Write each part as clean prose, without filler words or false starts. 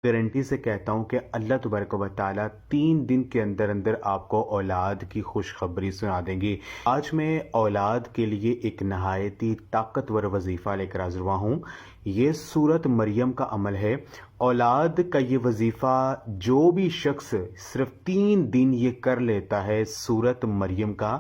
Guarantee سے کہتا ہوں کہ اللہ تبارک و تعالیٰ 3 دن کے اندر اندر آپ کو اولاد کی خوشخبری سنا دیں گے۔ آج میں اولاد کے لیے ایک نہایتی طاقتور وظیفہ لے کر حاضر ہوا ہوں۔ یہ سورت مریم کا عمل ہے۔ اولاد کا یہ وظیفہ جو بھی شخص صرف 3 دن یہ کر لیتا ہے سورت مریم کا،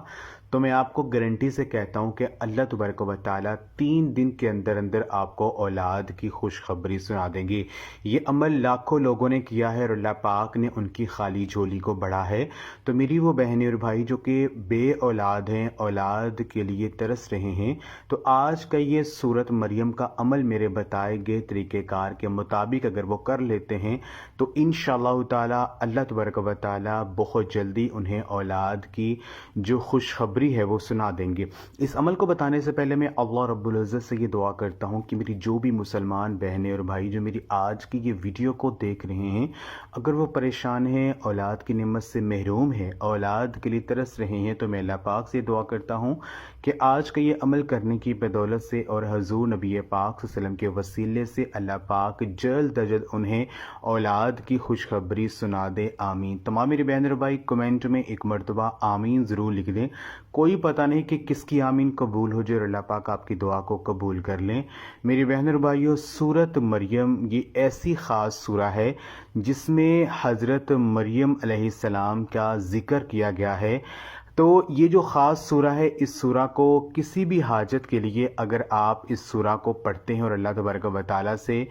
تو میں آپ کو گارنٹی سے کہتا ہوں کہ اللہ تبارک و تعالیٰ 3 دن کے اندر اندر آپ کو اولاد کی خوشخبری سنا دیں گے۔ یہ عمل لاکھوں لوگوں نے کیا ہے اور اللہ پاک نے ان کی خالی جھولی کو بڑھا ہے۔ تو میری وہ بہنیں اور بھائی جو کہ بے اولاد ہیں، اولاد کے لیے ترس رہے ہیں، تو آج کا یہ سورت مریم کا عمل میرے بتائے گئے طریقہ کار کے مطابق اگر وہ کر لیتے ہیں تو انشاءاللہ تعالیٰ اللہ تبارک و تعالیٰ بہت جلدی انہیں اولاد کی جو خوشخبری ہے وہ سنا دیں گے۔ اس عمل کو بتانے سے پہلے میں اللہ رب العزت سے یہ دعا کرتا ہوں کہ میری جو بھی مسلمان بہنیں اور بھائی جو میری آج کی یہ ویڈیو کو دیکھ رہے ہیں، اگر وہ پریشان ہیں، اولاد کی نعمت سے محروم ہیں، اولاد کے لیے ترس رہے ہیں، تو میں اللہ پاک سے دعا کرتا ہوں کہ آج کا یہ عمل کرنے کی بدولت سے اور حضور نبی پاک صلی اللہ علیہ وسلم کے وسیلے سے اللہ پاک جلد از جلد انہیں اولاد کی خوشخبری سنا دے۔ آمین۔ تمام میری بہن اور بھائی کمنٹ میں ایک مرتبہ آمین ضرور لکھ دیں۔ کوئی پتہ نہیں کہ کس کی آمین قبول ہو جائے اور اللہ پاک آپ کی دعا کو قبول کر لیں۔ میری بہن اور بھائیو، سورت مریم یہ ایسی خاص سورہ ہے جس میں حضرت مریم علیہ السلام کا ذکر کیا گیا ہے۔ تو یہ جو خاص سورہ ہے، اس سورہ کو کسی بھی حاجت کے لیے اگر آپ اس سورہ کو پڑھتے ہیں اور اللہ تبارک و تعالیٰ سے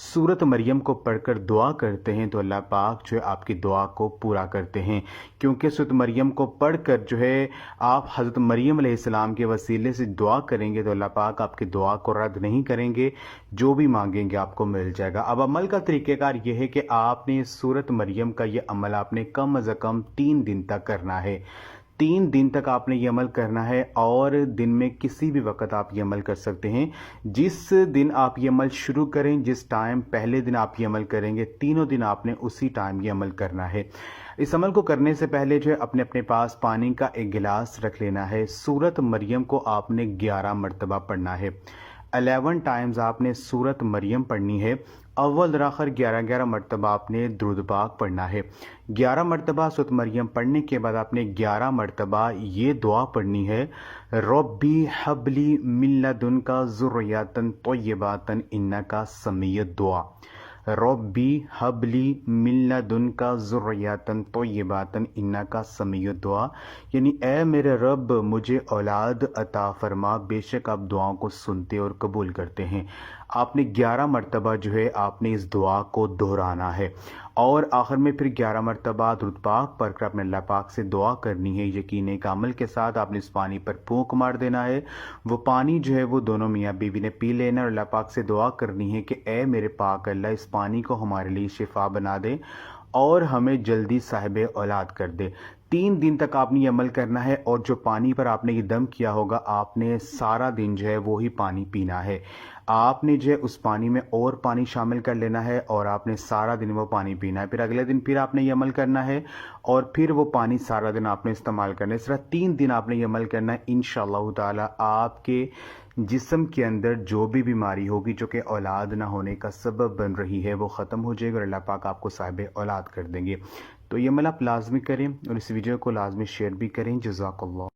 سورت مریم کو پڑھ کر دعا کرتے ہیں تو اللہ پاک جو ہے آپ کی دعا کو پورا کرتے ہیں، کیونکہ سورت مریم کو پڑھ کر جو ہے آپ حضرت مریم علیہ السلام کے وسیلے سے دعا کریں گے تو اللہ پاک آپ کی دعا کو رد نہیں کریں گے، جو بھی مانگیں گے آپ کو مل جائے گا۔ اب عمل کا طریقہ کار یہ ہے کہ آپ نے سورت مریم کا یہ عمل آپ نے کم از کم 3 دن تک کرنا ہے۔ 3 دن تک آپ نے یہ عمل کرنا ہے اور دن میں کسی بھی وقت آپ یہ عمل کر سکتے ہیں۔ جس دن آپ یہ عمل شروع کریں، جس ٹائم پہلے دن آپ یہ عمل کریں گے، تینوں دن آپ نے اسی ٹائم یہ عمل کرنا ہے۔ اس عمل کو کرنے سے پہلے جو ہے اپنے پاس پانی کا ایک گلاس رکھ لینا ہے۔ سورت مریم کو آپ نے 11 مرتبہ پڑھنا ہے۔ 11 ٹائمز آپ نے سورت مریم پڑھنی ہے۔ اول در آخر 11 مرتبہ آپ نے درود پاک پڑھنا ہے۔ 11 مرتبہ سورت مریم پڑھنے کے بعد آپ نے 11 مرتبہ یہ دعا پڑھنی ہے، ربی حب لی من لدنک ذریۃ طیبۃ انک سمیع الدعاء۔ ربی حب لی من لدنک ذریۃ طیبۃ انک سمیع الدعاء، یعنی اے میرے رب مجھے اولاد عطا فرما، بے شک آپ دعاؤں کو سنتے اور قبول کرتے ہیں۔ آپ نے 11 مرتبہ جو ہے آپ نے اس دعا کو دہرانا ہے اور آخر میں پھر 11 مرتبہ درود پاک پڑھ کر اپنے اللہ پاک سے دعا کرنی ہے۔ یقین ایک عمل کے ساتھ آپ نے اس پانی پر پھونک مار دینا ہے، وہ پانی جو ہے وہ دونوں میاں بیوی نے پی لینا اور اللہ پاک سے دعا کرنی ہے کہ اے میرے پاک اللہ اس پانی کو ہمارے لیے شفا بنا دے اور ہمیں جلدی صاحب اولاد کر دے۔ 3 دن تک آپ نے یہ عمل کرنا ہے اور جو پانی پر آپ نے یہ دم کیا ہوگا آپ نے سارا دن جو ہے وہی پانی پینا ہے۔ آپ نے جو ہے اس پانی میں اور پانی شامل کر لینا ہے اور آپ نے سارا دن وہ پانی پینا ہے۔ پھر اگلے دن پھر آپ نے یہ عمل کرنا ہے اور پھر وہ پانی سارا دن آپ نے استعمال کرنا ہے۔ اس طرح 3 دن آپ نے یہ عمل کرنا ہے۔ انشاءاللہ تعالی آپ کے جسم کے اندر جو بھی بیماری ہوگی جو کہ اولاد نہ ہونے کا سبب بن رہی ہے وہ ختم ہو جائے گا اور اللہ پاک آپ کو صاحب اولاد کر دیں گے۔ تو یہ عمل آپ لازمی کریں اور اس ویڈیو کو لازمی شیئر بھی کریں۔ جزاک اللہ۔